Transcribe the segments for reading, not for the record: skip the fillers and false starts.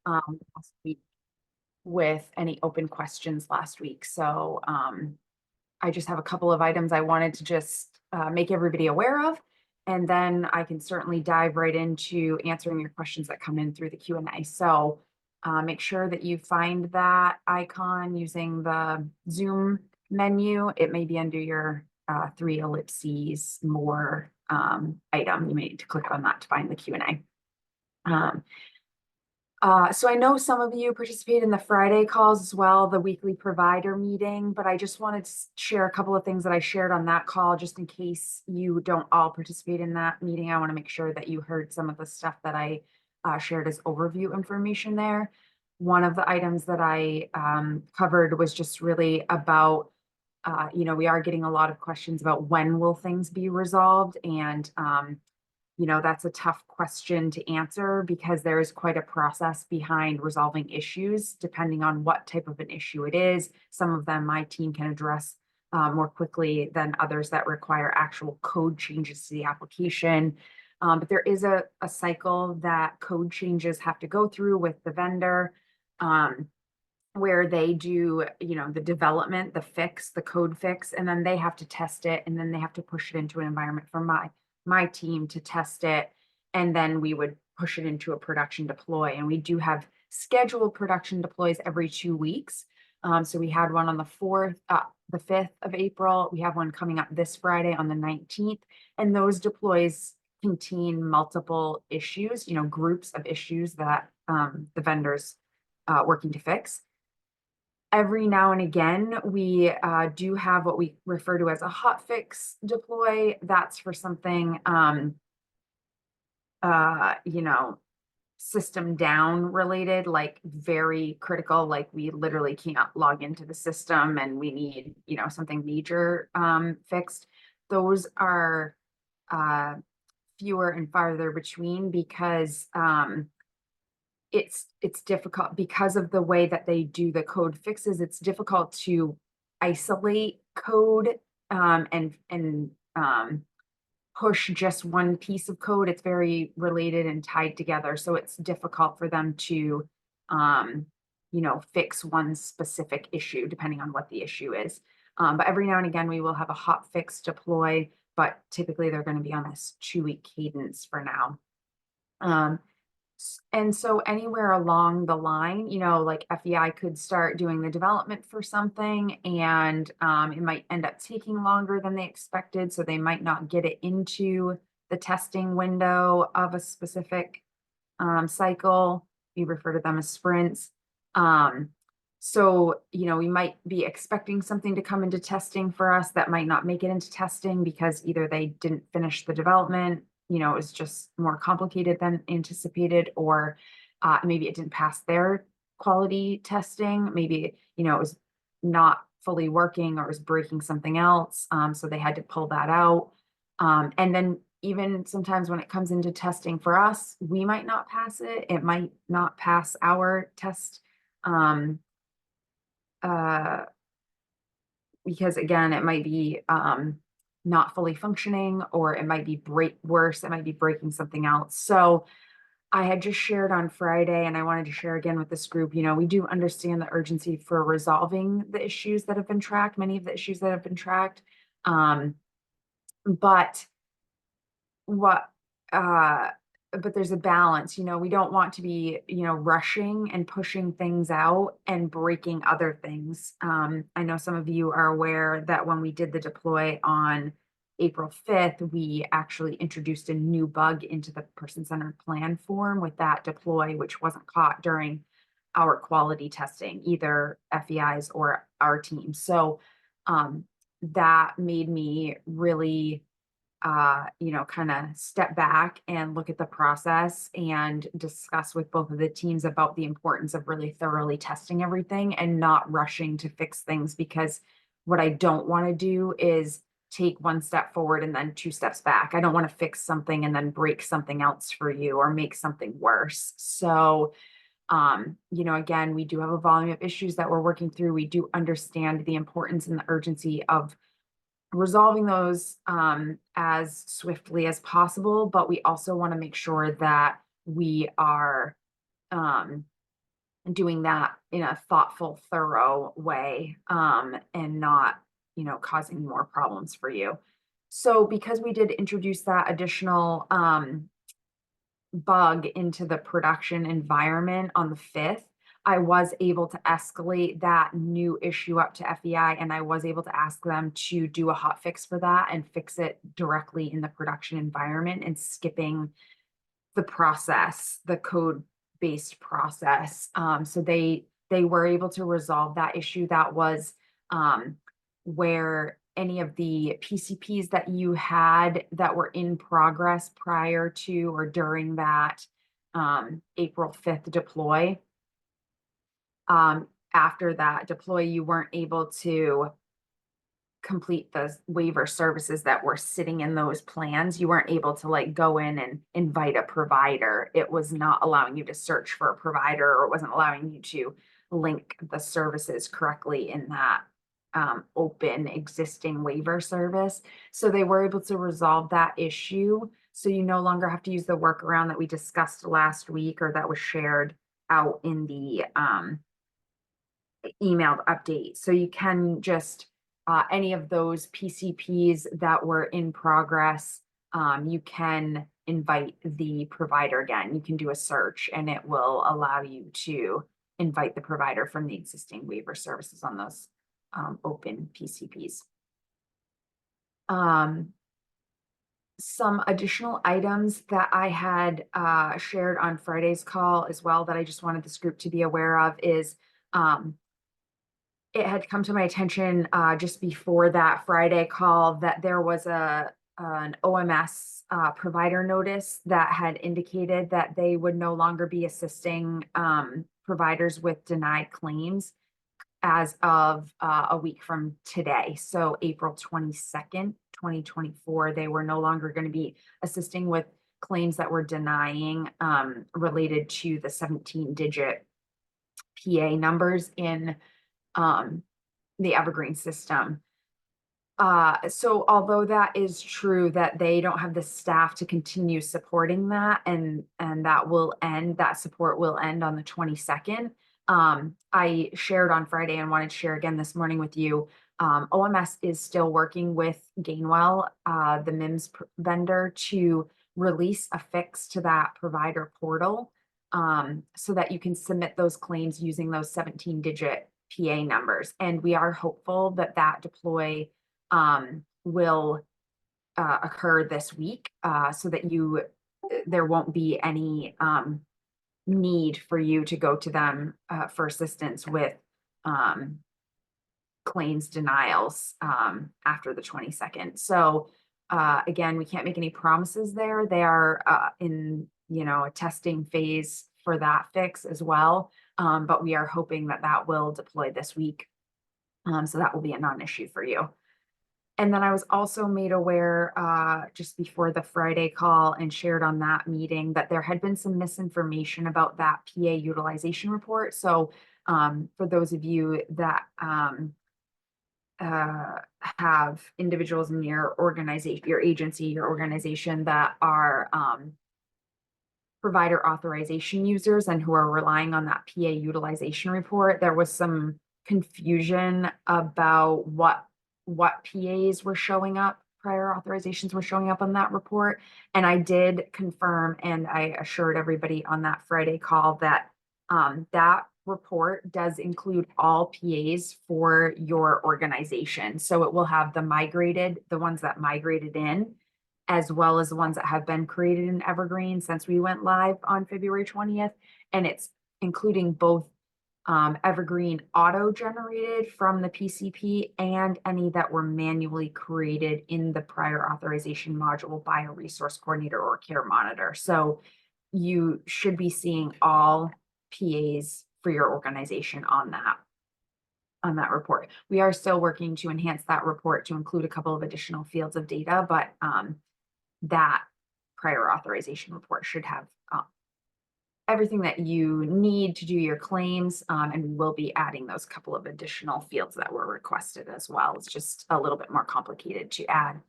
last week with any open questions last week. So I just have a couple of items I wanted to just make everybody aware of. And then I can certainly dive right into answering your questions that come in through the Q&A. So make sure that you find that icon using the Zoom menu. It may be under your three ellipses more item. You may need to click on that to find the Q&A. So I know some of you participate in the Friday calls as well, the weekly provider meeting, but I just wanted to share a couple of things that I shared on that call, just in case you don't all participate in that meeting. I want to make sure that you heard some of the stuff that I shared as overview information there. One of the items that I covered was just really about, we are getting a lot of questions about when will things be resolved, and that's a tough question to answer because there is quite a process behind resolving issues, depending on what type of an issue it is. Some of them my team can address more quickly than others that require actual code changes to the application. But there is a cycle that code changes have to go through with the vendor, where they do, the development, the fix, the code fix, and then they have to test it, and then they have to push it into an environment for my team to test it, and then we would push it into a production deploy. And we do have scheduled production deploys every 2 weeks. So we had one on the 5th of April. We have one coming up this Friday on the 19th. And those deploys contain multiple issues, groups of issues that the vendor's working to fix. Every now and again, we do have what we refer to as a hot fix deploy. That's for something, system down related, like very critical, like we literally can't log into the system and we need, something major fixed. Those are fewer and farther between because it's difficult because of the way that they do the code fixes. It's difficult to isolate code and push just one piece of code. It's very related and tied together, so it's difficult for them to fix one specific issue depending on what the issue is. But every now and again we will have a hot fix deploy, but typically they're going to be on this 2-week cadence for now. And so anywhere along the line, like FEI could start doing the development for something, and it might end up taking longer than they expected. So they might not get it into the testing window of a specific cycle. We refer to them as sprints. So, we might be expecting something to come into testing for us that might not make it into testing because either they didn't finish the development, it was just more complicated than anticipated, or maybe it didn't pass their quality testing. Maybe, it was not fully working or it was breaking something else. So they had to pull that out. And then even sometimes when it comes into testing for us, we might not pass it. It might not pass our test. Because again, it might be not fully functioning, or it might be worse, it might be breaking something else. So I had just shared on Friday, and I wanted to share again with this group, we do understand the urgency for resolving the issues that have been tracked, many of the issues that have been tracked. But there's a balance. We don't want to be, rushing and pushing things out and breaking other things. I know some of you are aware that when we did the deploy on April 5th, we actually introduced a new bug into the person-centered plan form with that deploy, which wasn't caught during our quality testing, either FEI's or our team. So that made me really kind of step back and look at the process and discuss with both of the teams about the importance of really thoroughly testing everything and not rushing to fix things, because what I don't want to do is take one step forward and then 2 steps back. I don't want to fix something and then break something else for you or make something worse. So, again, we do have a volume of issues that we're working through. We do understand the importance and the urgency of resolving those as swiftly as possible, but we also want to make sure that we are and doing that in a thoughtful, thorough way, and not, causing more problems for you. So because we did introduce that additional bug into the production environment on the 5th, I was able to escalate that new issue up to FEI, and I was able to ask them to do a hot fix for that and fix it directly in the production environment and skipping the process, the code-based process. So they were able to resolve that issue. That was where any of the PCPs that you had that were in progress prior to or during that April 5th deploy. After that deploy, you weren't able to complete the waiver services that were sitting in those plans. You weren't able to like go in and invite a provider. It was not allowing you to search for a provider, or it wasn't allowing you to link the services correctly in that open existing waiver service. So they were able to resolve that issue. So you no longer have to use the workaround that we discussed last week, or that was shared out in the emailed update. So you can just any of those PCPs that were in progress, you can invite the provider again. You can do a search and it will allow you to invite the provider from the existing waiver services on those open PCPs. Some additional items that I had shared on Friday's call as well that I just wanted this group to be aware of is it had come to my attention just before that Friday call that there was an OMS provider notice that had indicated that they would no longer be assisting providers with denied claims as of a week from today. So April 22nd, 2024, they were no longer going to be assisting with claims that were denying related to the 17-digit PA numbers in the Evergreen system. So although that is true that they don't have the staff to continue supporting that, and that will end, that support will end on the 22nd. I shared on Friday and wanted to share again this morning with you. OMS is still working with Gainwell, the MIMS vendor, to release a fix to that provider portal, so that you can submit those claims using those 17-digit PA numbers. And we are hopeful that that deploy will occur this week, so that there won't be any need for you to go to them for assistance with claims denials after the 22nd. So again, we can't make any promises there. They are in a testing phase for that fix as well, but we are hoping that that will deploy this week. So that will be a non-issue for you. And then I was also made aware just before the Friday call and shared on that meeting that there had been some misinformation about that PA utilization report. So for those of you that have individuals in your organization, your agency, your organization that are provider authorization users and who are relying on that PA utilization report, there was some confusion about what PAs were showing up, prior authorizations were showing up on that report. And I did confirm, and I assured everybody on that Friday call that that report does include all PAs for your organization. So it will have the ones that migrated in, as well as the ones that have been created in Evergreen since we went live on February 20th. And it's including both Evergreen auto-generated from the PCP and any that were manually created in the prior authorization module by a resource coordinator or care monitor. So you should be seeing all PAs for your organization on that report. We are still working to enhance that report to include a couple of additional fields of data, but that prior authorization report should have everything that you need to do your claims, and we will be adding those couple of additional fields that were requested as well. It's just a little bit more complicated to add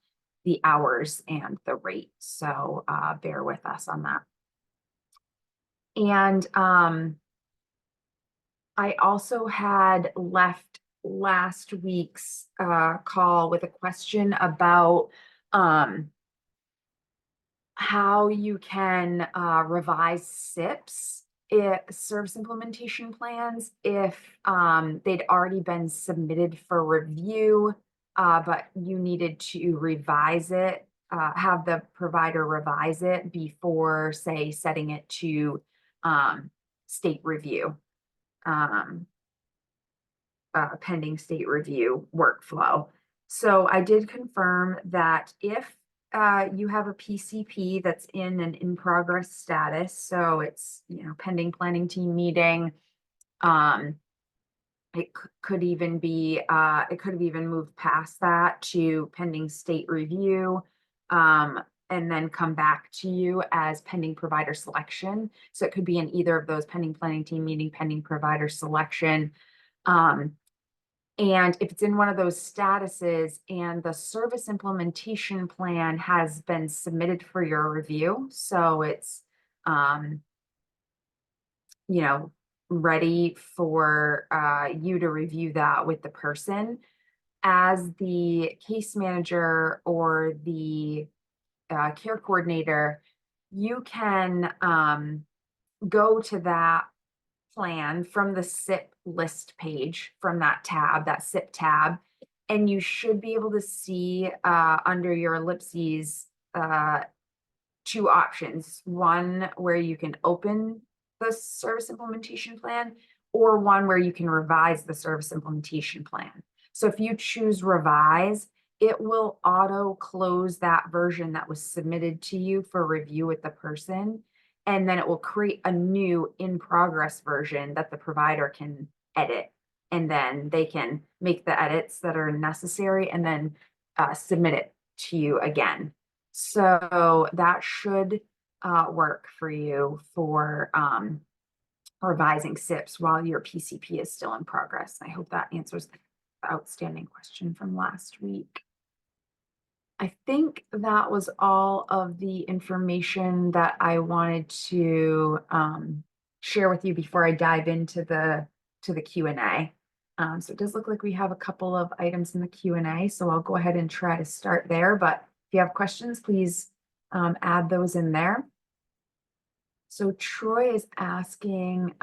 the hours and the rate, so bear with us on that. And I also had left last week's call with a question about how you can revise SIPs, service implementation plans, if they'd already been submitted for review, but you needed to revise it, have the provider revise it before, say, setting it to state review, um, pending state review workflow. So I did confirm that if you have a PCP that's in an in progress status, so it's, pending planning team meeting, um, it could even be, it could have even moved past that to pending state review, and then come back to you as pending provider selection. So it could be in either of those: pending planning team meeting, pending provider selection. Um, and if it's in one of those statuses and the service implementation plan has been submitted for your review, so it's, um, you know, ready for you to review that with the person, as the case manager or the care coordinator, you can go to that plan from the SIP list page, from that tab, that SIP tab, and you should be able to see under your ellipses two options: one where you can open the service implementation plan, or one where you can revise the service implementation plan. So if you choose revise, it will auto close that version that was submitted to you for review with the person. And then it will create a new in progress version that the provider can edit. And then they can make the edits that are necessary and then submit it to you again. So that should work for you for revising SIPs while your PCP is still in progress. I hope that answers the outstanding question from last week. I think that was all of the information that I wanted to share with you before I dive into the Q&A. So it does look like we have a couple of items in the Q&A, so I'll go ahead and try to start there. But if you have questions, please add those in there. So Troy is asking,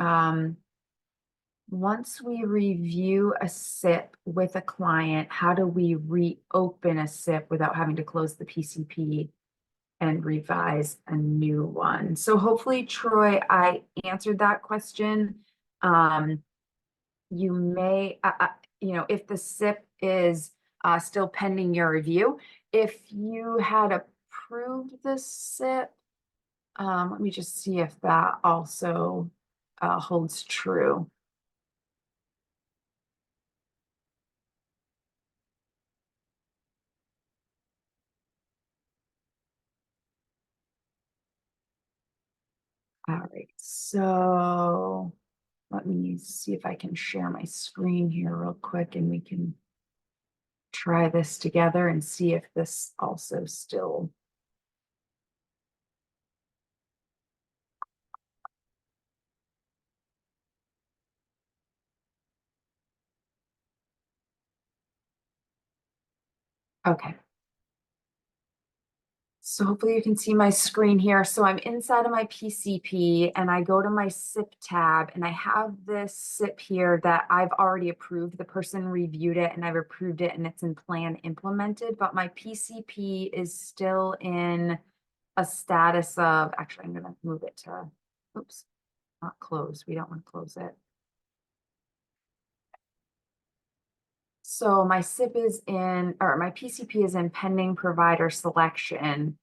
once we review a SIP with a client, how do we reopen a SIP without having to close the PCP and revise a new one? So hopefully, Troy, I answered that question. You may, if the SIP is still pending your review, if you had approved the SIP, let me just see if that also holds true. All right, so let me see if I can share my screen here real quick and we can try this together and see if this also still. Okay. So hopefully you can see my screen here. So I'm inside of my PCP and I go to my SIP tab and I have this SIP here that I've already approved. The person reviewed it and I've approved it and it's in plan implemented, but my PCP is still in a status of, actually, I'm going to move it to, oops, not close. We don't want to close it. So my SIP is in, or my PCP is in pending provider selection,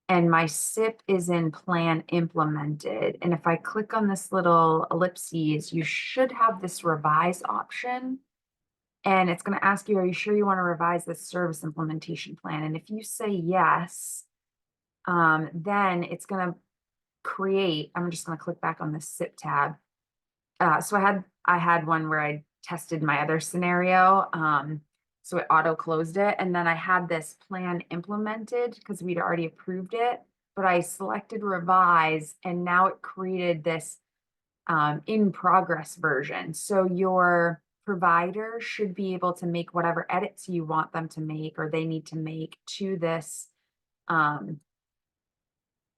and my SIP is in plan implemented. And if I click on this little ellipses, you should have this revise option. And it's going to ask you, are you sure you want to revise this service implementation plan? And if you say yes, then it's going to create, I'm just going to click back on the SIP tab. So I had one where I tested my other scenario. So it auto closed it. And then I had this plan implemented because we'd already approved it, but I selected revise and now it created this in progress version. So your provider should be able to make whatever edits you want them to make or they need to make to this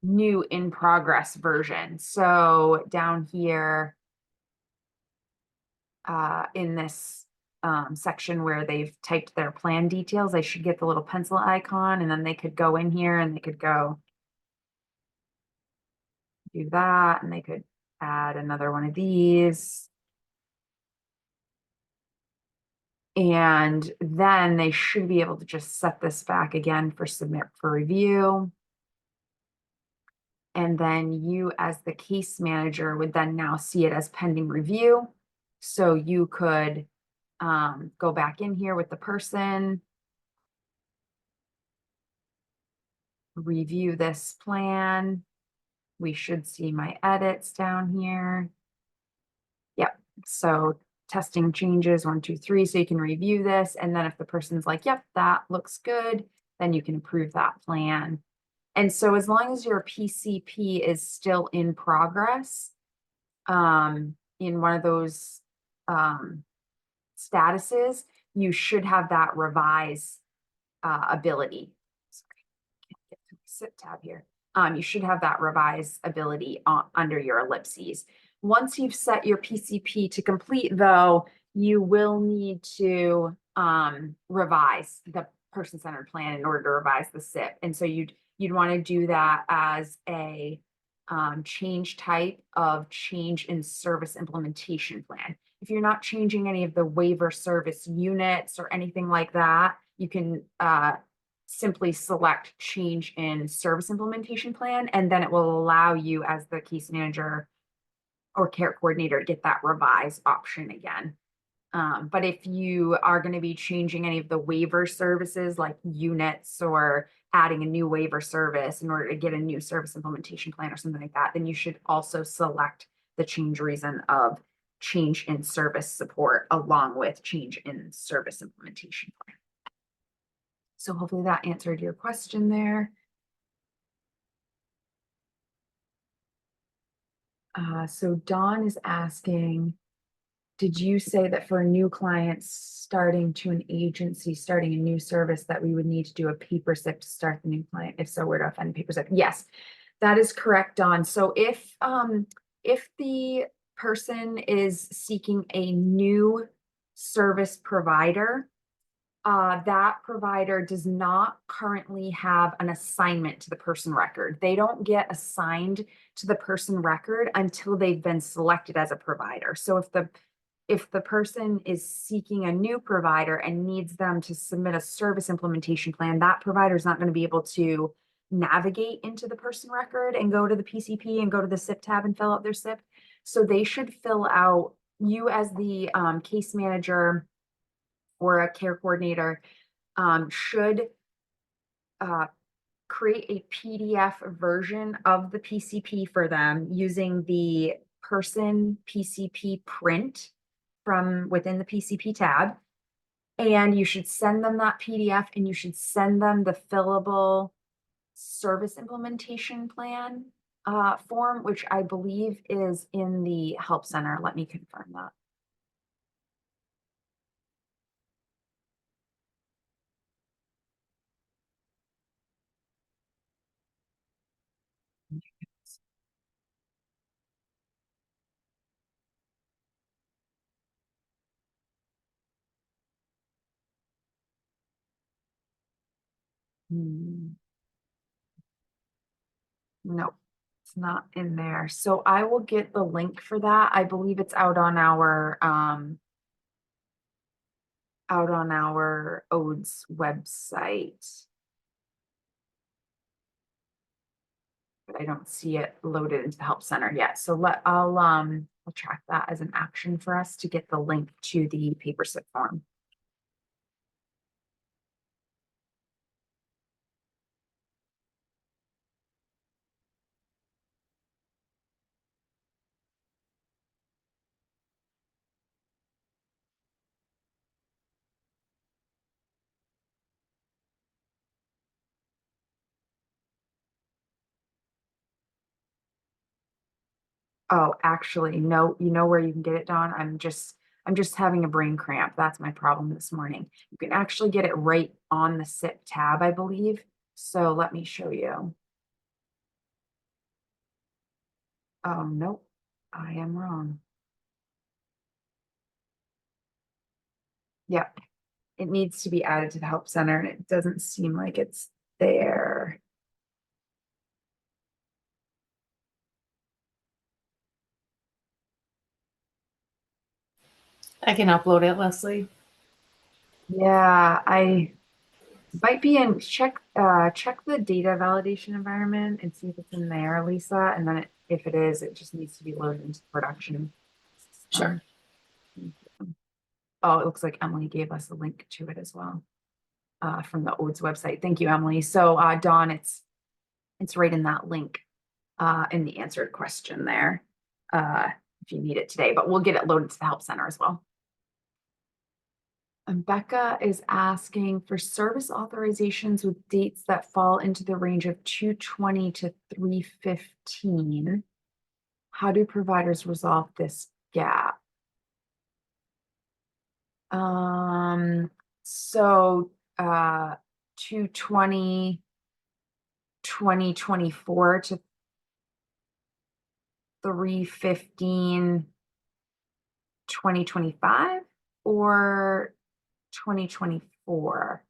new in progress version. So down here in this section where they've typed their plan details, they should get the little pencil icon and then they could go in here and they could go do that and they could add another one of these. And then they should be able to just set this back again for submit for review. And then you as the case manager would then now see it as pending review. So you could go back in here with the person, review this plan. We should see my edits down here. Yep. So testing changes 1, 2, 3. So you can review this. And then if the person's like, yep, that looks good, then you can approve that plan. And so as long as your PCP is still in progress, in one of those statuses, you should have that revise ability. Sorry, can't get to the SIP tab here. You should have that revise ability under your ellipses. Once you've set your PCP to complete, though, you will need to revise the person-centered plan in order to revise the SIP. And so you'd want to do that as a change type of change in service implementation plan. If you're not changing any of the waiver service units or anything like that, you can simply select change in service implementation plan, and then it will allow you as the case manager or care coordinator to get that revise option again. But if you are going to be changing any of the waiver services like units or adding a new waiver service in order to get a new service implementation plan or something like that, then you should also select the change reason of change in service support along with change in service implementation plan. So hopefully that answered your question there. So Dawn is asking, did you say that for new clients starting to an agency, starting a new service, that we would need to do a paper SIP to start the new client? If so, where to find the paper SIP? Yes, that is correct, Dawn. So if the person is seeking a new service provider, that provider does not currently have an assignment to the person record. They don't get assigned to the person record until they've been selected as a provider. So if the person is seeking a new provider and needs them to submit a service implementation plan, that provider is not going to be able to navigate into the person record and go to the PCP and go to the SIP tab and fill out their SIP. So they should fill out, you as the case manager or a care coordinator should create a PDF version of the PCP for them using the person PCP print from within the PCP tab. And you should send them that PDF and you should send them the fillable service implementation plan form, which I believe is in the help center. Let me confirm that. Nope, it's not in there. So I will get the link for that. I believe it's out on our ODE's website. But I don't see it loaded into the help center yet. So I'll track that as an action for us to get the link to the paper SIP form. Oh, actually, no, you know where you can get it, Dawn? I'm just having a brain cramp. That's my problem this morning. You can actually get it right on the SIP tab, I believe. So let me show you. Oh, nope, I am wrong. Yep, it needs to be added to the help center and it doesn't seem like it's there. I can upload it, Leslie. Yeah, I might be in check the data validation environment and see if it's in there, Lisa. And then if it is, it just needs to be loaded into the production Sure. system. Oh, it looks like Emily gave us a link to it as well from the ODES website. Thank you, Emily. So Dawn, it's right in that link in the answered question there uh, if you need it today, but we'll get it loaded to the help center as well. And Becca is asking for service authorizations with dates that fall into the range of 220 to 315. How do providers resolve this gap? So 220 2024 to 315 2025 or 2024?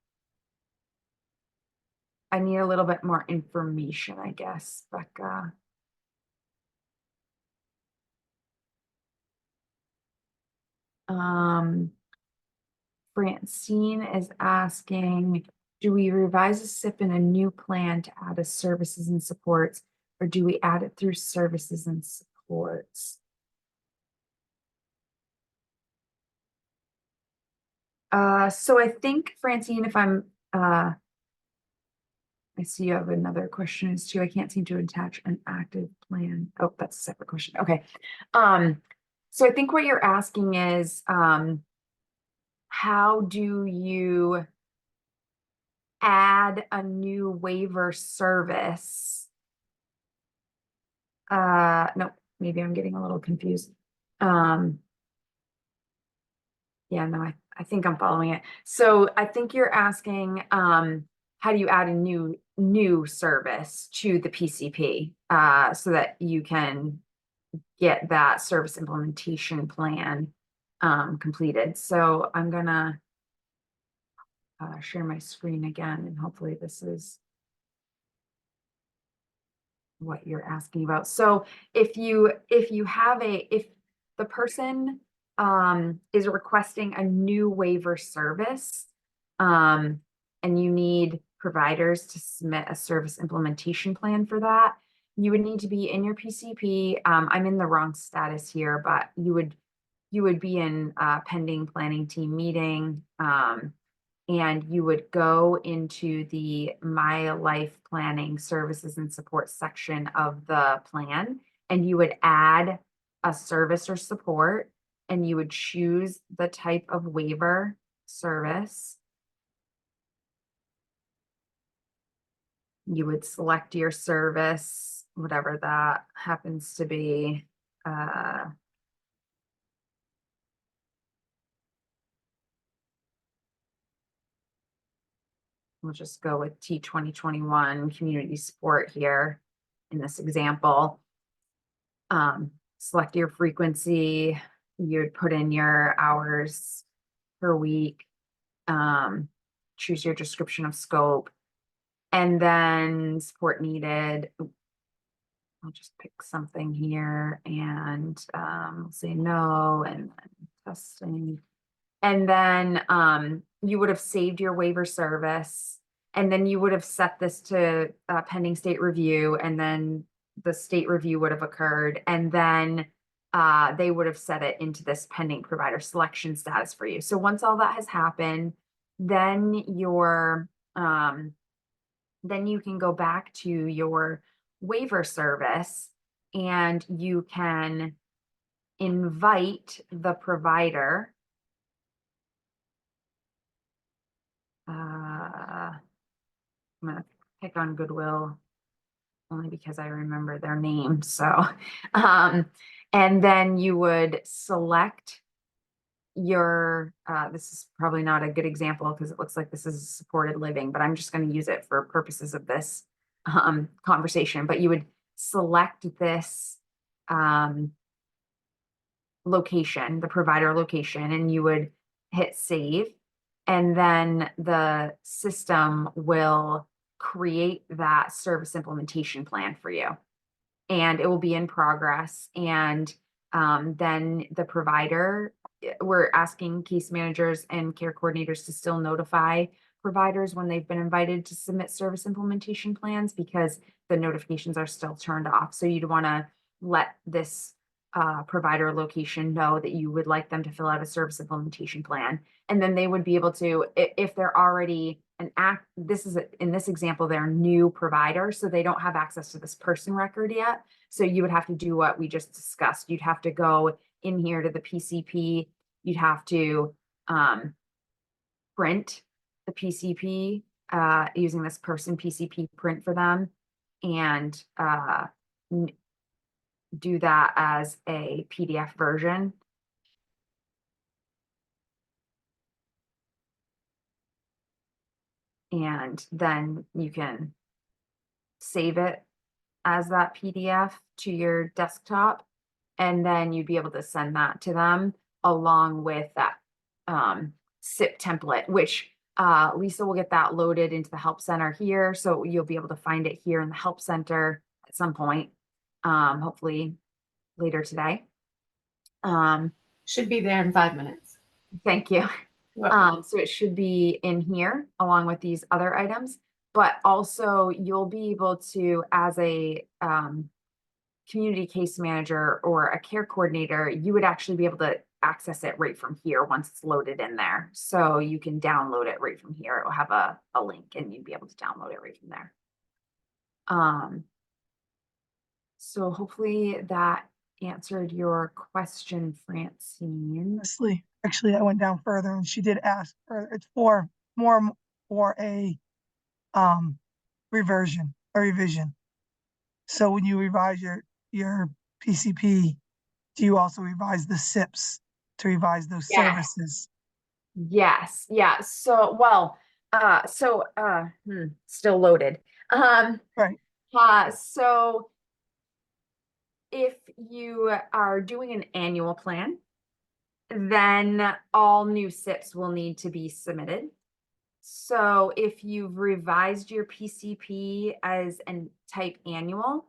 I need a little bit more information, I guess, Becca. Um, Francine is asking, do we revise a SIP in a new plan to add as services and supports, or do we add it through services and supports? So I think, Francine, if I'm I see you have another question as to I can't seem to attach an active plan. Oh, that's a separate question. Okay. So I think what you're asking is how do you add a new waiver service? No, maybe I'm getting a little confused. Um, yeah, no, I think I'm following it. So I think you're asking how do you add a new service to the PCP so that you can get that service implementation plan completed. So I'm gonna share my screen again, and hopefully this is what you're asking about. So if you have if the person is requesting a new waiver service and you need providers to submit a service implementation plan for that, you would need to be in your PCP. I'm in the wrong status here, but you would be in a pending planning team meeting. And you would go into the My Life Planning Services and Support section of the plan, and you would add a service or support, and you would choose the type of waiver service. You would select your service, whatever that happens to be. We'll just go with T2021 community support here in this example. Select your frequency. You'd put in your hours per week. Choose your description of scope. And then support needed. I'll just pick something here and say no and then testing. And then you would have saved your waiver service, and then you would have set this to pending state review, and then the state review would have occurred, and then they would have set it into this pending provider selection status for you. So once all that has happened, then then you can go back to your waiver service and you can invite the provider. I'm gonna pick on Goodwill only because I remember their name. So, and then you would select your, this is probably not a good example because it looks like this is supported living, but I'm just going to use it for purposes of this conversation. But you would select this location, the provider location, and you would hit save. And then the system will create that service implementation plan for you. And it will be in progress. And then the provider, we're asking case managers and care coordinators to still notify providers when they've been invited to submit service implementation plans because the notifications are still turned off. So you'd want to let this provider location know that you would like them to fill out a service implementation plan. And then they would be able to, if they're already in this example, they're new provider, so they don't have access to this person record yet. So you would have to do what we just discussed. You'd have to go in here to the PCP. You'd have to print the PCP using this person PCP print for them and do that as a PDF version. And then you can save it as that PDF to your desktop. And then you'd be able to send that to them along with that SIP template, which Lisa will get that loaded into the help center here. So you'll be able to find it here in the help center at some point, hopefully later today. Should be there in 5 minutes. Thank you. Well, So it should be in here along with these other items, but also you'll be able to, as a community case manager or a care coordinator, you would actually be able to access it right from here once it's loaded in there. So you can download it right from here. It will have a link and you'd be able to download it right from there. So hopefully that answered your question, Francine. Leslie, actually, I went down further and she did ask for, it's for more for a revision. So when you revise your PCP, do you also revise the SIPs to revise those Yes. services? Yes, yeah. So well, still loaded. Right. So if you are doing an annual plan, then all new SIPs will need to be submitted. So if you've revised your PCP as an type annual,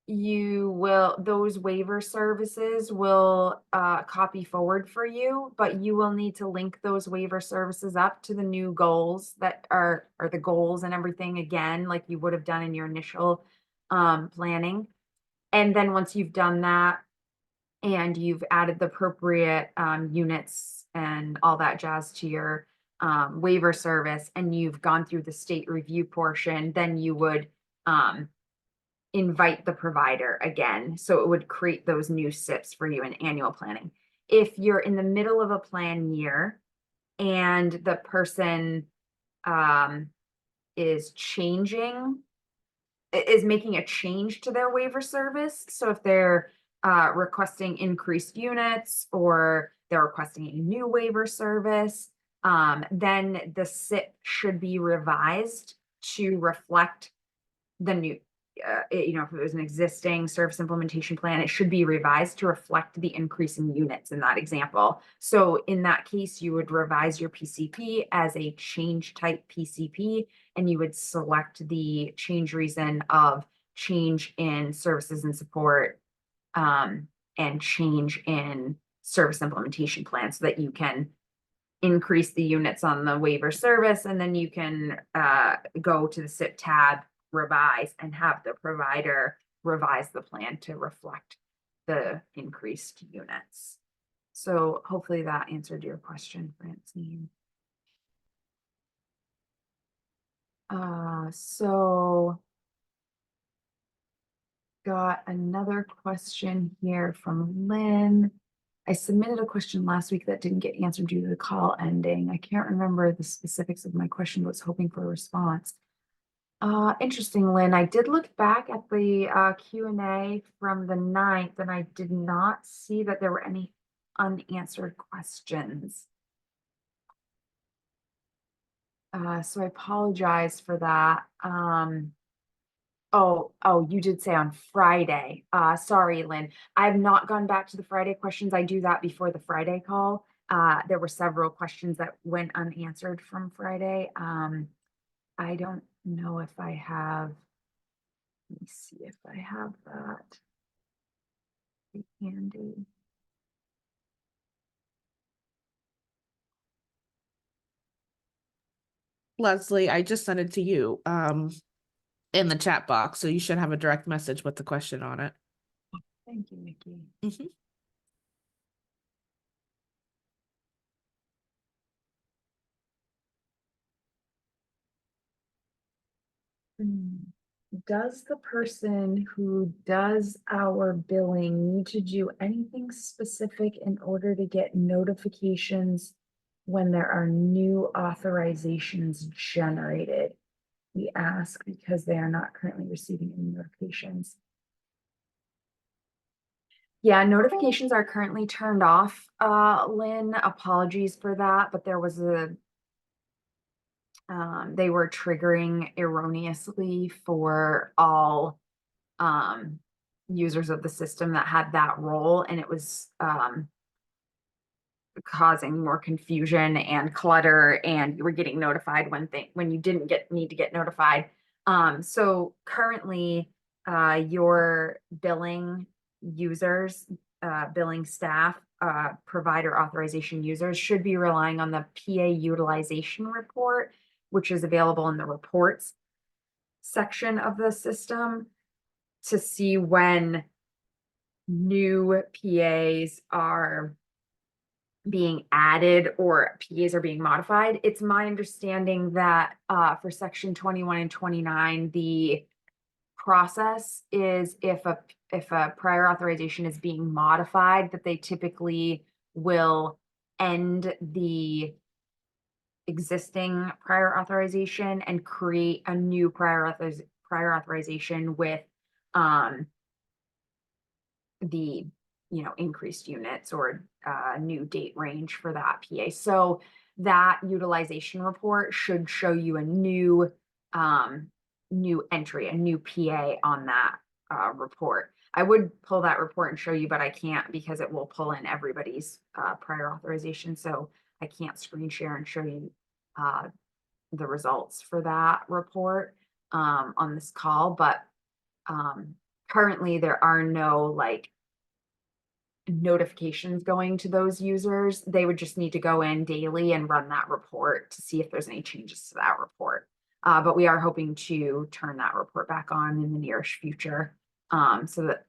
those waiver services will copy forward for you, but you will need to link those waiver services up to the new goals that are the goals and everything again, like you would have done in your initial planning. And then once you've done that and you've added the appropriate units and all that jazz to your waiver service, and you've gone through the state review portion, then you would invite the provider again. So it would create those new SIPs for you in annual planning. If you're in the middle of a plan year and the person is making a change to their waiver service. So if they're requesting increased units or they're requesting a new waiver service, then the SIP should be revised to reflect the new, if it was an existing service implementation plan, it should be revised to reflect the increase in units in that example. So in that case, you would revise your PCP as a change type PCP, and you would select the change reason of change in services and support and change in service implementation plan so that you can increase the units on the waiver service, and then you can go to the SIP tab, revise, and have the provider revise the plan to reflect the increased units. So hopefully that answered your question, Francine. So got another question here from Lynn. I submitted a question last week that didn't get answered due to the call ending. I can't remember the specifics of my question, but was hoping for a response. Interesting, Lynn. I did look back at the Q&A from the 9th, and I did not see that there were any unanswered questions. So I apologize for that. Oh, you did say on Friday. Sorry, Lynn. I have not gone back to the Friday questions. I do that before the Friday call. There were several questions that went unanswered from Friday. I don't know if I have, let me see if I have that handy. Leslie, I just sent it to you in the chat box, so you should have a direct message with the question on it. Thank you, Nikki. Mhm. Does the person who does our billing need to do anything specific in order to get notifications when there are new authorizations generated? We ask because they are not currently receiving any notifications. Yeah, notifications are currently turned off, Lynn. Apologies for that, but there was they were triggering erroneously for all users of the system that had that role, and it was causing more confusion and clutter, and you were getting notified when you didn't need to get notified. So currently your billing users, billing staff, provider authorization users should be relying on the PA utilization report, which is available in the reports section of the system, to see when new PAs are being added or PAs are being modified. It's my understanding that for section 21 and 29, the process is if a prior authorization is being modified, that they typically will end the existing prior authorization and create a new prior authorization with the increased units or new date range for that PA. So that utilization report should show you a new entry, a new PA on that report. I would pull that report and show you, but I can't because it will pull in everybody's prior authorization. So I can't screen share and show you the results for that report on this call. But currently there are no notifications going to those users. They would just need to go in daily and run that report to see if there's any changes to that report. But we are hoping to turn that report back on in the nearest future. So that,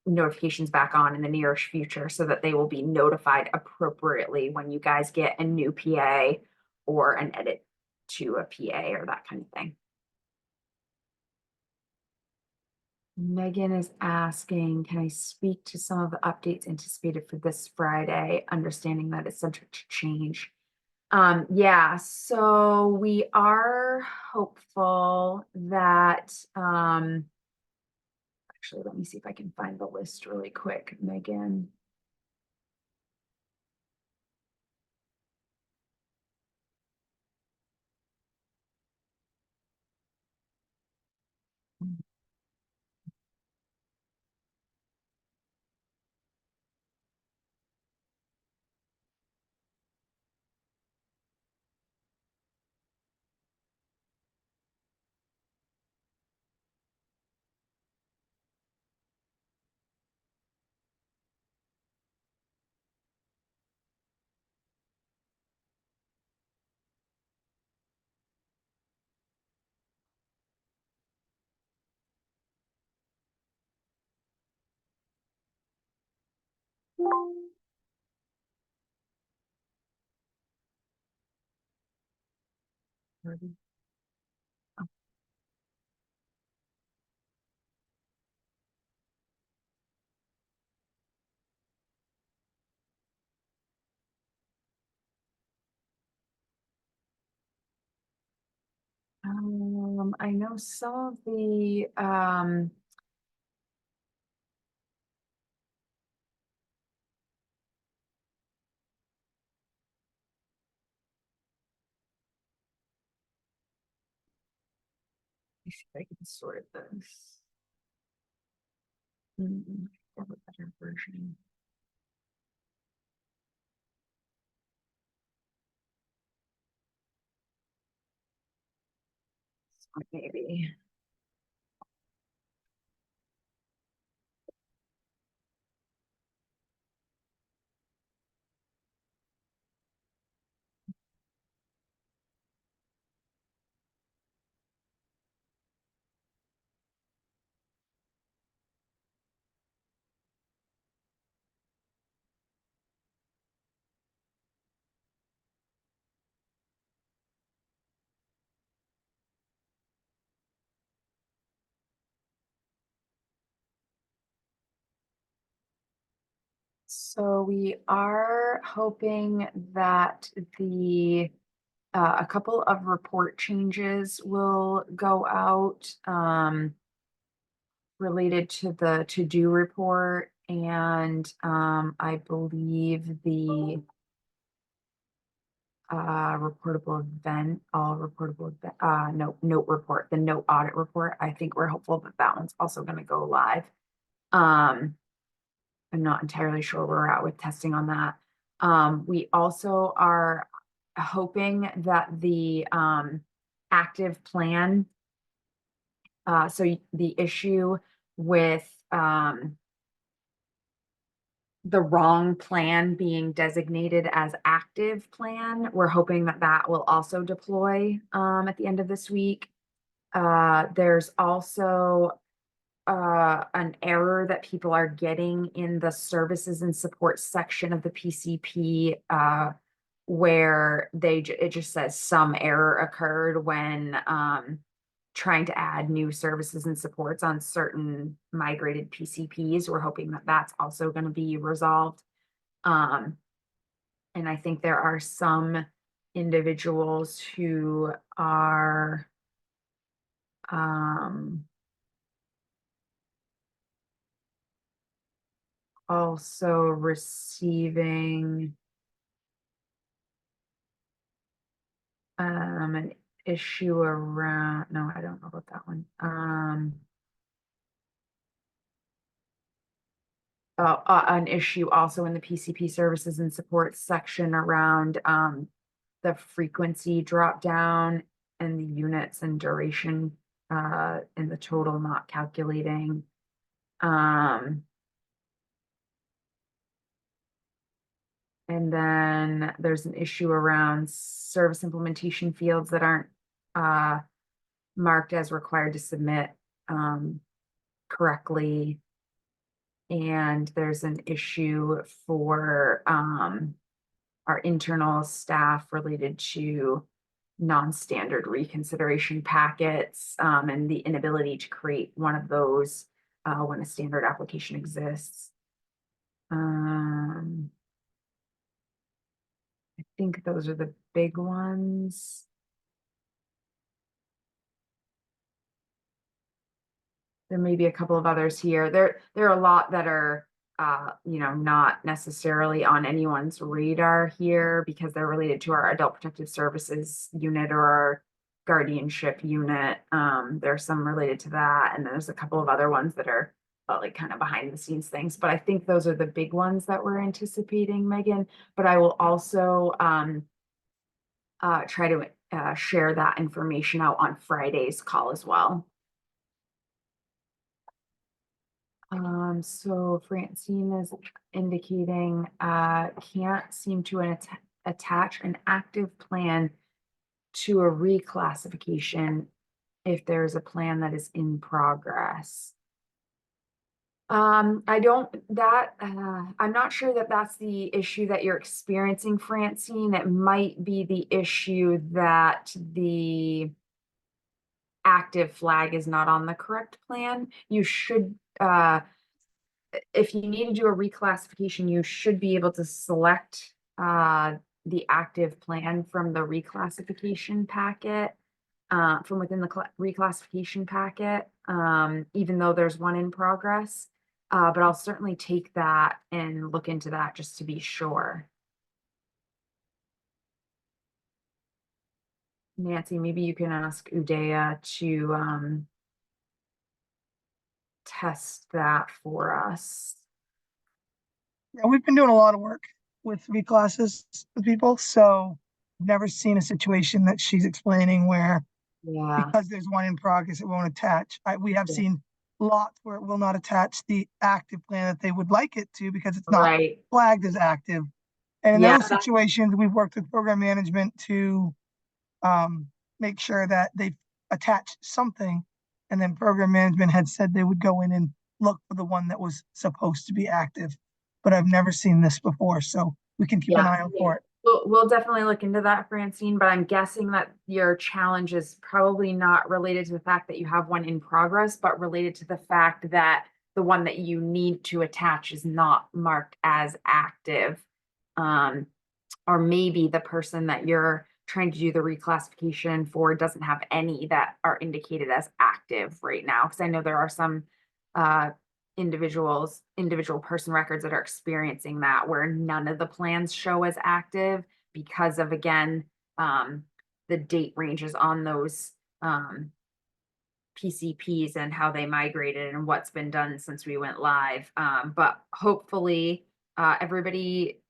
notifications back on in the nearest future so that they will be notified appropriately when you guys get a new PA or an edit to a PA or that kind of thing. Megan is asking, can I speak to some of the updates anticipated for this Friday, understanding that it's subject to change? Yeah, so we are hopeful that, actually, let me see if I can find the list really quick, Megan. I know some of the, let me see if I can sort this. Have a better version. Maybe. So we are hoping that a couple of report changes will go out, related to the to-do report, and, I believe the reportable event, all reportable, note report, the note audit report. I think we're hopeful that that one's also gonna go live. Um, I'm not entirely sure where we're at with testing on that. We also are hoping that the, active plan, the issue with, the wrong plan being designated as active plan, we're hoping that that will also deploy, at the end of this week. There's also, an error that people are getting in the services and support section of the PCP, where it just says some error occurred when, trying to add new services and supports on certain migrated PCPs. We're hoping that that's also going to be resolved. And I think there are some individuals who are, also receiving, an issue around, no, I don't know about that one. An issue also in the PCP services and support section around, the frequency drop down and the units and duration, and the total not calculating. And then there's an issue around service implementation fields that aren't, marked as required to submit, correctly. And there's an issue for, our internal staff related to non-standard reconsideration packets, and the inability to create one of those, when a standard application exists. I think those are the big ones. There may be a couple of others here. There are a lot that are, not necessarily on anyone's radar here because they're related to our adult protective services unit or our guardianship unit. There's some related to that, and there's a couple of other ones that are, like kind of behind the scenes things. But I think those are the big ones that we're anticipating, Megan. But I will also, try to, share that information out on Friday's call as well. So Francine is indicating, can't seem to attach an active plan to a reclassification if there's a plan that is in progress. I'm not sure that that's the issue that you're experiencing, Francine. It might be the issue that the active flag is not on the correct plan. You should, if you need to do a reclassification, you should be able to select, the active plan from the reclassification packet. from within the reclassification packet, even though there's one in progress. But I'll certainly take that and look into that just to be sure. Nancy, maybe you can ask Udaya to test that for us. Yeah, we've been doing a lot of work with reclasses with people, so I've never seen a situation that she's explaining where Yeah, because there's one in progress, it won't attach. We have Yeah. seen lots where it will not attach the active plan that they would like it to because it's not right. flagged as active. And in Yeah, those situations, we've worked with program management to make sure that they attached something. And then program management had said they would go in and look for the one that was supposed to be active. But I've never seen this before, so we can keep an Yeah. eye out for it. We'll definitely look into that, Francine, but I'm guessing that your challenge is probably not related to the fact that you have one in progress, but related to the fact that the one that you need to attach is not marked as active. Or maybe the person that you're trying to do the reclassification for doesn't have any that are indicated as active right now. Because I know there are some individual person records that are experiencing that where none of the plans show as active because of, again, the date ranges on those PCPs and how they migrated and what's been done since we went live. But hopefully everybody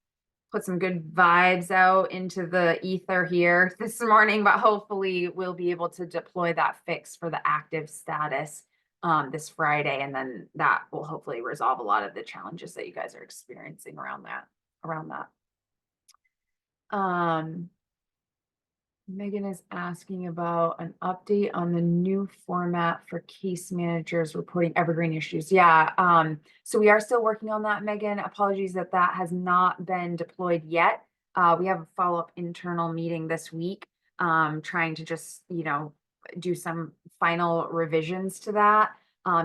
put some good vibes out into the ether here this morning, but hopefully we'll be able to deploy that fix for the active status this Friday, and then that will hopefully resolve a lot of the challenges that you guys are experiencing around that. Megan is asking about an update on the new format for case managers reporting Evergreen issues. Yeah, so we are still working on that, Megan. Apologies that that has not been deployed yet. We have a follow-up internal meeting this week, trying to just, do some final revisions to that.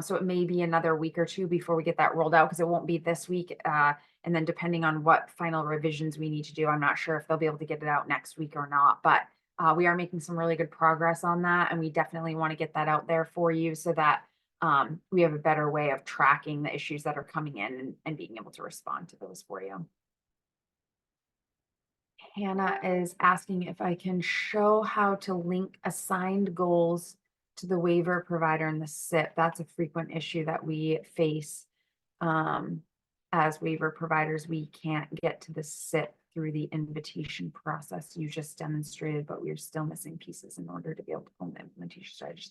So it may be another week or two before we get that rolled out because it won't be this week. And then depending on what final revisions we need to do, I'm not sure if they'll be able to get it out next week or not, but we are making some really good progress on that, and we definitely want to get that out there for you so that we have a better way of tracking the issues that are coming in and being able to respond to those for you. Hannah is asking if I can show how to link assigned goals to the waiver provider in the SIP. That's a frequent issue that we face as waiver providers. We can't get to the SIP through the invitation process you just demonstrated, but we're still missing pieces in order to be able to pull the implementation strategies.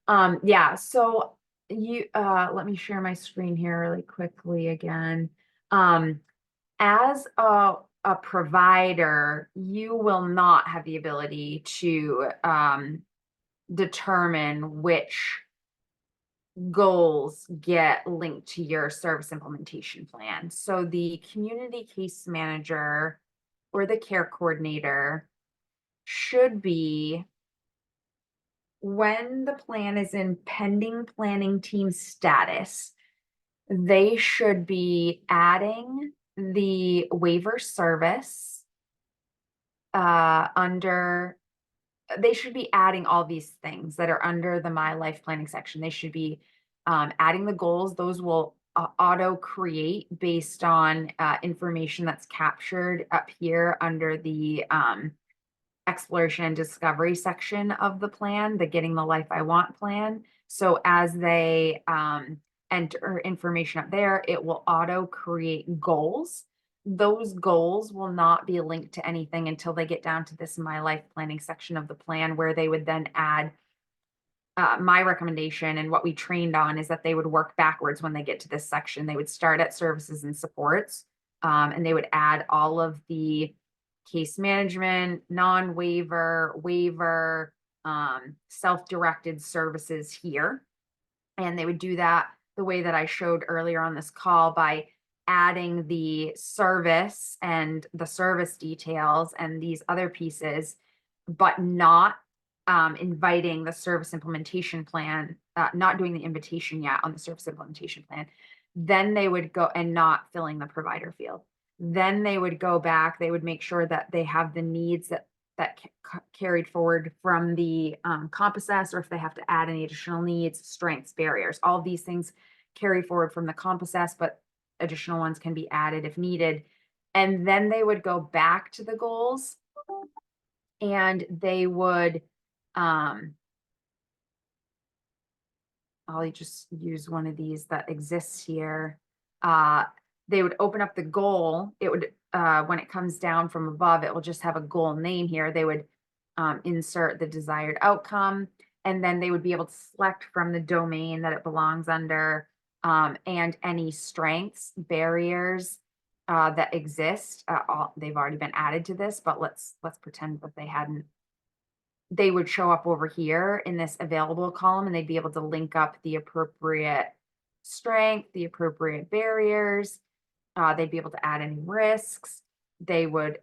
Yeah, so you let me share my screen here really quickly again. As a provider, you will not have the ability to determine which goals get linked to your service implementation plan. So the community case manager or the care coordinator should be, when the plan is in pending planning team status, they should be adding the waiver service they should be adding all these things that are under the My Life Planning section. They should be adding the goals. Those will auto create based on information that's captured up here under the exploration and discovery section of the plan, the Getting the Life I Want plan. So as they enter information up there, it will auto create goals. Those goals will not be linked to anything until they get down to this My Life Planning section of the plan, where they would then add my recommendation, and what we trained on is that they would work backwards when they get to this section. They would start at services and supports, and they would add all of the case management, non-waiver, waiver, self-directed services here. And they would do that the way that I showed earlier on this call by adding the service and the service details and these other pieces, but not inviting the service implementation plan, not doing the invitation yet on the service implementation plan. Then they would go and not filling the provider field. Then they would go back, they would make sure that they have the needs that that carried forward from the CompassS, or if they have to add any additional needs, strengths, barriers, all of these things carry forward from the CompassS, but additional ones can be added if needed. And then they would go back to the goals and they would, I'll just use one of these that exists here. They would open up the goal. It would, when it comes down from above, it will just have a goal name here. They would insert the desired outcome, and then they would be able to select from the domain that it belongs under, and any strengths, barriers that exist. They've already been added to this, but let's pretend that they hadn't. They would show up over here in this available column, and they'd be able to link up the appropriate strength, the appropriate barriers. They'd be able to add any risks. They would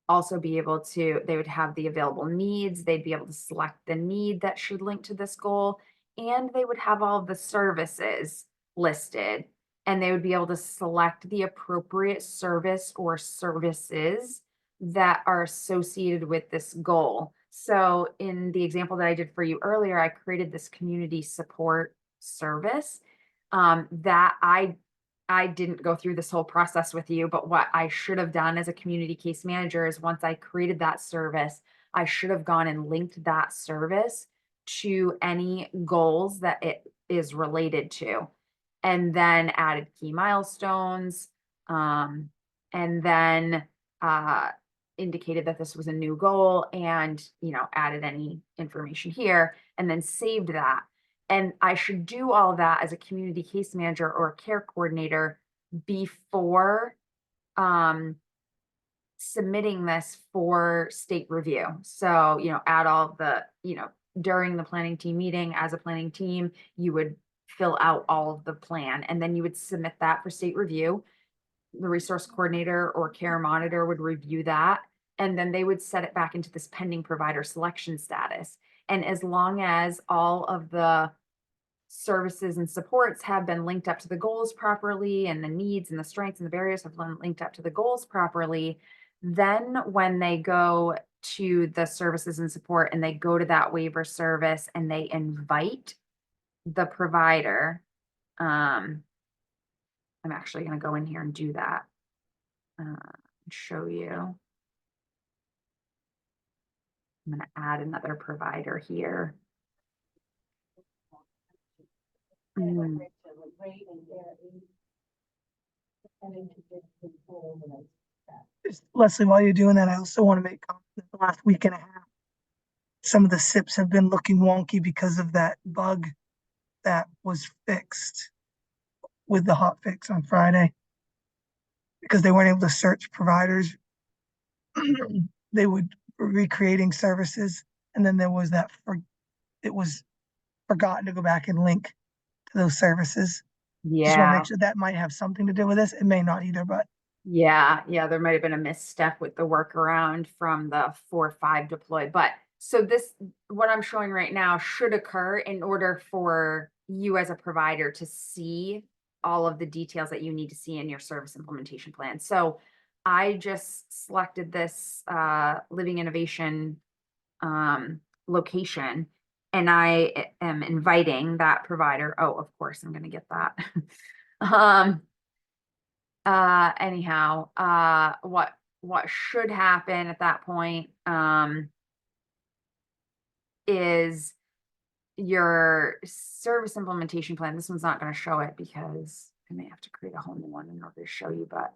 also be able to, they would have the available needs. They'd be able to select the need that should link to this goal. And they would have all of the services listed. And they would be able to select the appropriate service or services that are associated with this goal. So in the example that I did for you earlier, I created this community support service that I didn't go through this whole process with you, but what I should have done as a community case manager is once I created that service, I should have gone and linked that service to any goals that it is related to, and then added key milestones, and then indicated that this was a new goal and, added any information here, and then saved that. And I should do all that as a community case manager or a care coordinator before submitting this for state review. So, add all the, during the planning team meeting, as a planning team, you would fill out all of the plan, and then you would submit that for state review. The resource coordinator or care monitor would review that, and then they would set it back into this pending provider selection status. And as long as all of the services and supports have been linked up to the goals properly, and the needs and the strengths and the barriers have been linked up to the goals properly, then when they go to the services and support and they go to that waiver service and they invite the provider, I'm actually going to go in here and do that, show you. I'm going to add another provider here. Leslie, while you're doing that, I also want to make comment that the last week and a half, some of the SIPs have been looking wonky because of that bug that was fixed with the hot fix on Friday, because they weren't able to search providers. They would recreating services, and then there was that it was forgotten to go back and link to those services. Just want to make sure that might have something to do with this. It may not either, but Yeah, there might have been a misstep with the workaround from the 4.5 deploy. But so this, what I'm showing right now, should occur in order for you as a provider to see all of the details that you need to see in your service implementation plan. So I just selected this Living Innovation location, and I am inviting that provider. Oh, of course, I'm going to get that. Anyhow, what should happen at that point is your service implementation plan. This one's not going to show it because I may have to create a whole new one in order to show you, but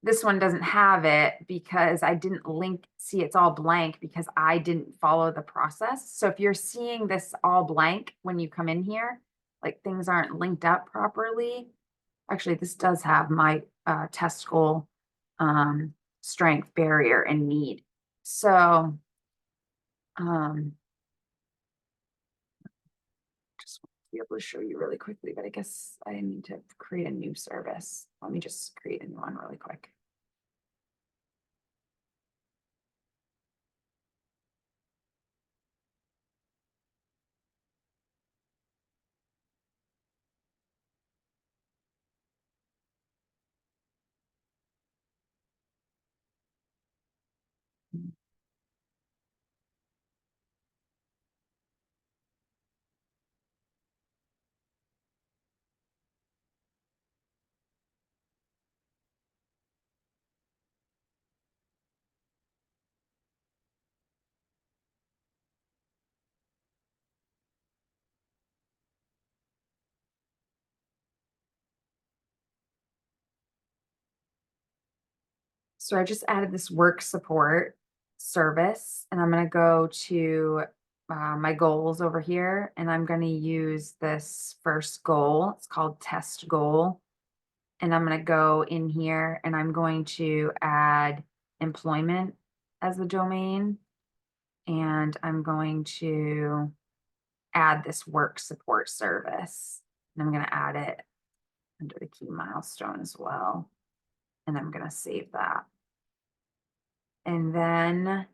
this one doesn't have it because I didn't link. See, it's all blank because I didn't follow the process. So if you're seeing this all blank when you come in here, like things aren't linked up properly. Actually, this does have my test goal, strength, barrier, and need. So just want to be able to show you really quickly, but I guess I need to create a new service. Let me just create a new one really quick. So I just added this work support service, and I'm gonna go to my goals over here, and I'm gonna use this first goal. It's called test goal. And I'm gonna go in here and I'm going to add employment as the domain. And I'm going to add this work support service. And I'm gonna add it under the key milestone as well. And I'm gonna save that. And then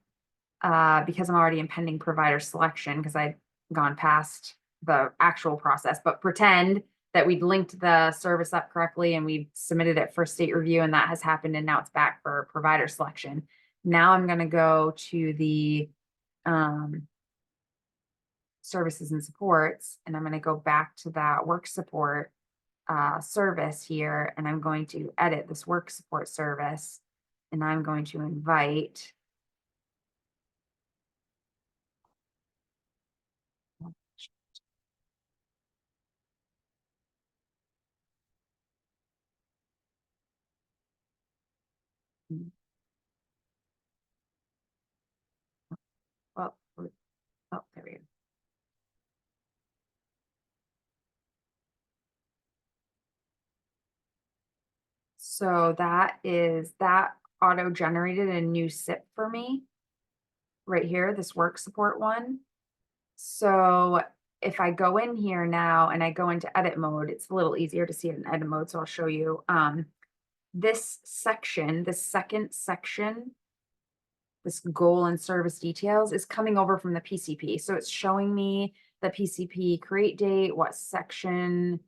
because I'm already in pending provider selection, because I've gone past the actual process, but pretend that we'd linked the service up correctly and we've submitted it for state review and that has happened and now it's back for provider selection. Now I'm going to go to the services and supports, and I'm going to go back to that work support service here, and I'm going to edit this work support service, and I'm going to invite well, oh, there we go. So that auto-generated a new SIP for me right here, this work support one. So if I go in here now and I go into edit mode, it's a little easier to see it in edit mode. So I'll show you this section, this second section, this goal and service details is coming over from the PCP. So it's showing me the PCP create date, what section,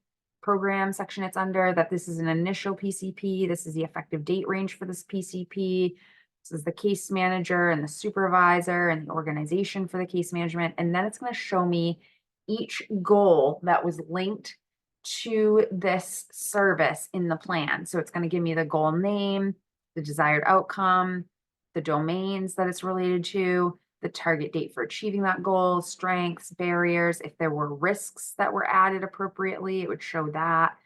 program section it's under, that this is an initial PCP. This is the effective date range for this PCP. This is the case manager and the supervisor and the organization for the case management. And then it's going to show me each goal that was linked to this service in the plan. So it's going to give me the goal name, the desired outcome, the domains that it's related to, the target date for achieving that goal, strengths, barriers. If there were risks that were added appropriately, it would show that.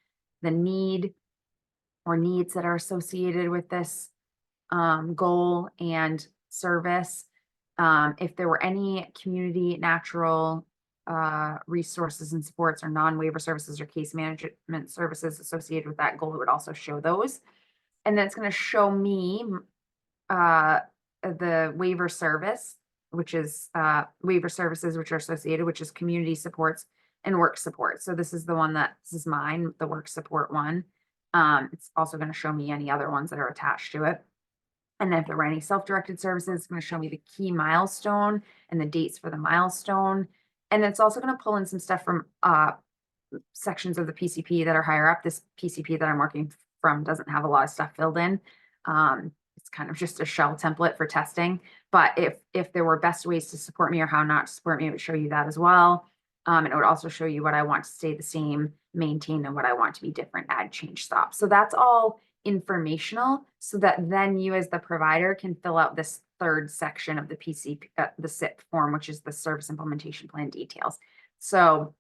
The need or needs that are associated with this goal and service. If there were any community, natural resources and supports or non-waiver services or case management services associated with that goal, it would also show those. And then it's going to show me the waiver service, which is waiver services which are associated, which is community supports and work support. So this is the one this is mine, the work support one. It's also going to show me any other ones that are attached to it. And then if there were any self-directed services, it's going to show me the key milestone and the dates for the milestone. And it's also going to pull in some stuff from sections of the PCP that are higher up. This PCP that I'm working from doesn't have a lot of stuff filled in. It's kind of just a shell template for testing. But if there were best ways to support me or how not to support me, it would show you that as well. And it would also show you what I want to stay the same, maintain, and what I want to be different, add, change, stop. So that's all informational, so that then you as the provider can fill out this third section of the PCP, the SIP form, which is the service implementation plan details. So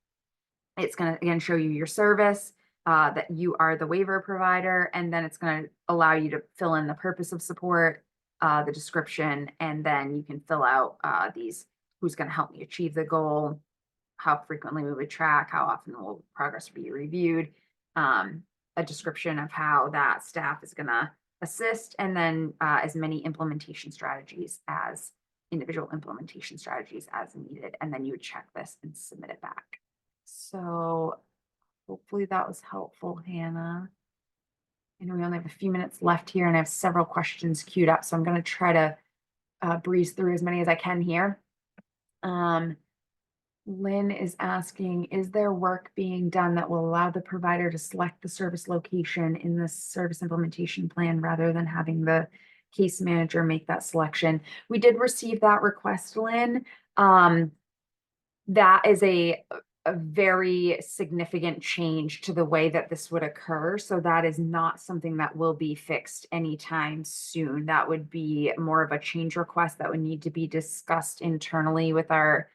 it's going to again show you your service, that you are the waiver provider, and then it's going to allow you to fill in the purpose of support, the description, and then you can fill out these: who's going to help me achieve the goal, how frequently we would track, how often will progress be reviewed, a description of how that staff is going to assist, and then as many implementation strategies as individual implementation strategies as needed. And then you would check this and submit it back. So hopefully that was helpful, Hannah. I know we only have a few minutes left here and I have several questions queued up, so I'm going to try to breeze through as many as I can here. Lynn is asking, is there work being done that will allow the provider to select the service location in the service implementation plan rather than having the case manager make that selection. We did receive that request, Lynn. That is a very significant change to the way that this would occur. So that is not something that will be fixed anytime soon. That would be more of a change request that would need to be discussed internally with our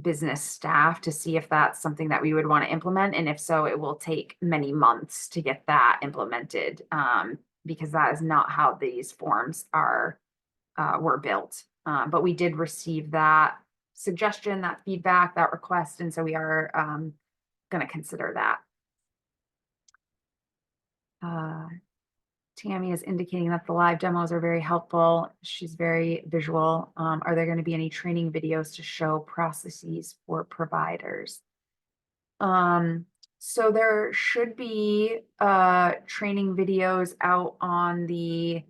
business staff to see if that's something that we would want to implement. And if so, it will take many months to get that implemented, because that is not how these forms were built. But we did receive that suggestion, that feedback, that request, and so we are going to consider that. Tammy is indicating that the live demos are very helpful. She's very visual. Are there going to be any training videos to show processes for providers? So there should be training videos out on the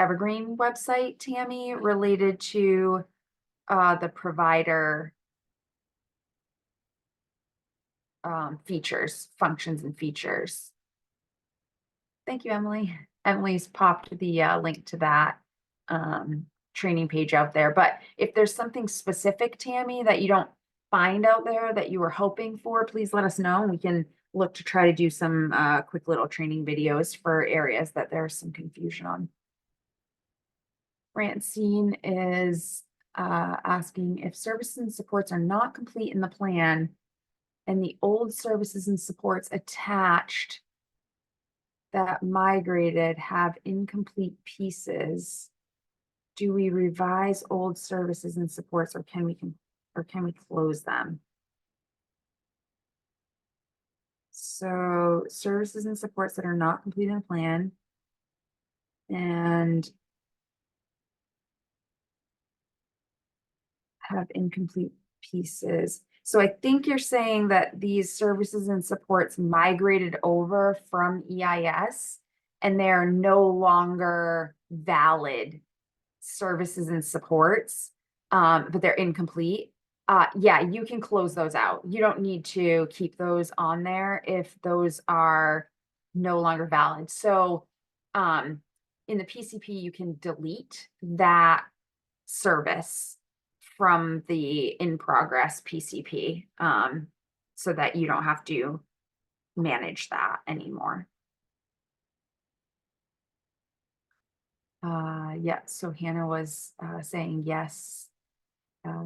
Evergreen website, Tammy, related to the provider features, functions and features. Thank you, Emily. Emily's popped the link to that training page out there. But if there's something specific, Tammy, that you don't find out there that you were hoping for, please let us know. We can look to try to do some quick little training videos for areas that there's some confusion on. Francine is asking if services and supports are not complete in the plan and the old services and supports attached that migrated have incomplete pieces. Do we revise old services and supports, or can we close them? So services and supports that are not complete in the plan and have incomplete pieces. So I think you're saying that these services and supports migrated over from EIS and they're no longer valid services and supports, but they're incomplete. Yeah, you can close those out. You don't need to keep those on there if those are no longer valid. So in the PCP, you can delete that service from the in progress PCP, so that you don't have to manage that anymore. Yeah, so Hannah was saying yes.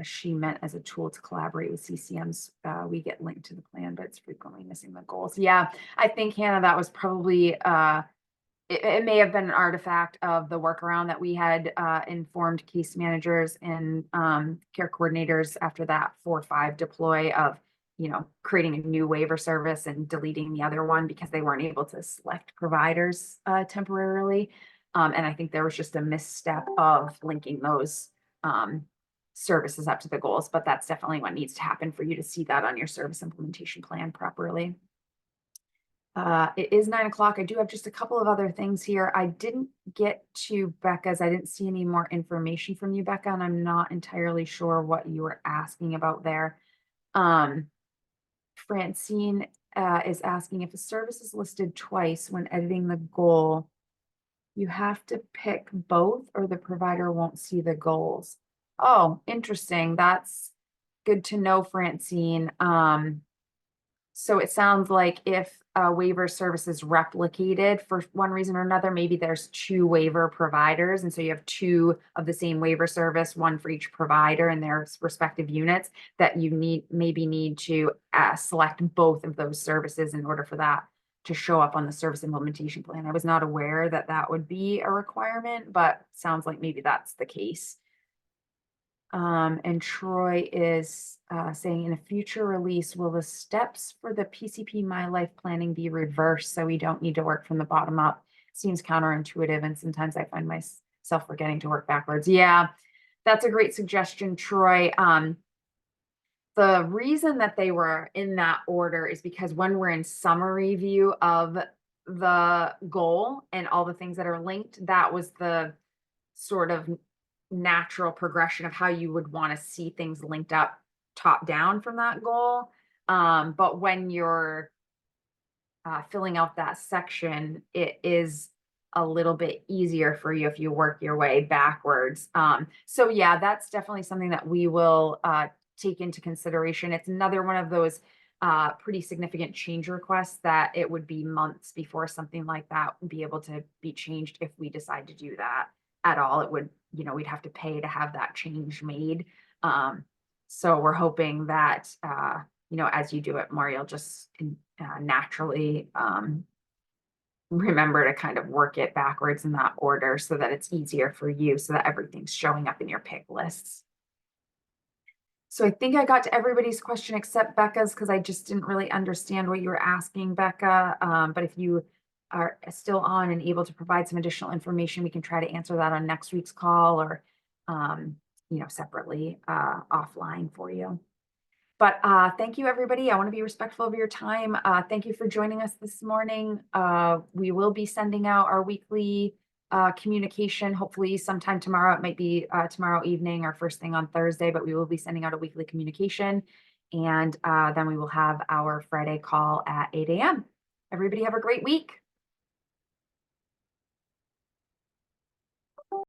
She meant as a tool to collaborate with CCMs. We get linked to the plan, but it's frequently missing the goals. Yeah, I think, Hannah, that was probably it may have been an artifact of the workaround that we had informed case managers and care coordinators after that 4-5 deploy of, creating a new waiver service and deleting the other one because they weren't able to select providers temporarily. And I think there was just a misstep of linking those services up to the goals, but that's definitely what needs to happen for you to see that on your service implementation plan properly. It is 9 o'clock. I do have just a couple of other things here. I didn't get to Becca's. I didn't see any more information from you, Becca, and I'm not entirely sure what you were asking about there. Francine is asking if a service is listed twice when editing the goal, you have to pick both or the provider won't see the goals. Oh, interesting. That's good to know, Francine. So it sounds like if a waiver service is replicated for one reason or another, maybe there's 2 waiver providers. And so you have 2 of the same waiver service, one for each provider in their respective units, that you maybe need to select both of those services in order for that to show up on the service implementation plan. I was not aware that that would be a requirement, but sounds like maybe that's the case. And Troy is saying in a future release, will the steps for the PCP My Life planning be reversed so we don't need to work from the bottom up? Seems counterintuitive, and sometimes I find myself forgetting to work backwards. Yeah, that's a great suggestion, Troy. The reason that they were in that order is because when we're in summary view of the goal and all the things that are linked, that was the sort of natural progression of how you would want to see things linked up top down from that goal. But when you're filling out that section, it is a little bit easier for you if you work your way backwards. So yeah, that's definitely something that we will take into consideration. It's another one of those pretty significant change requests that it would be months before something like that would be able to be changed if we decide to do that at all. It would, you know, we'd have to pay to have that change made. So we're hoping that, you know, as you do it more, you'll just naturally remember to kind of work it backwards in that order so that it's easier for you, so that everything's showing up in your pick lists. So I think I got to everybody's question except Becca's, because I just didn't really understand what you were asking, Becca. But if you are still on and able to provide some additional information, we can try to answer that on next week's call or, you know, separately offline for you. But thank you, everybody. I want to be respectful of your time. Thank you for joining us this morning. We will be sending out our weekly communication, hopefully sometime tomorrow. It might be tomorrow evening or first thing on Thursday, but we will be sending out a weekly communication. And then we will have our Friday call at 8 a.m. Everybody have a great week.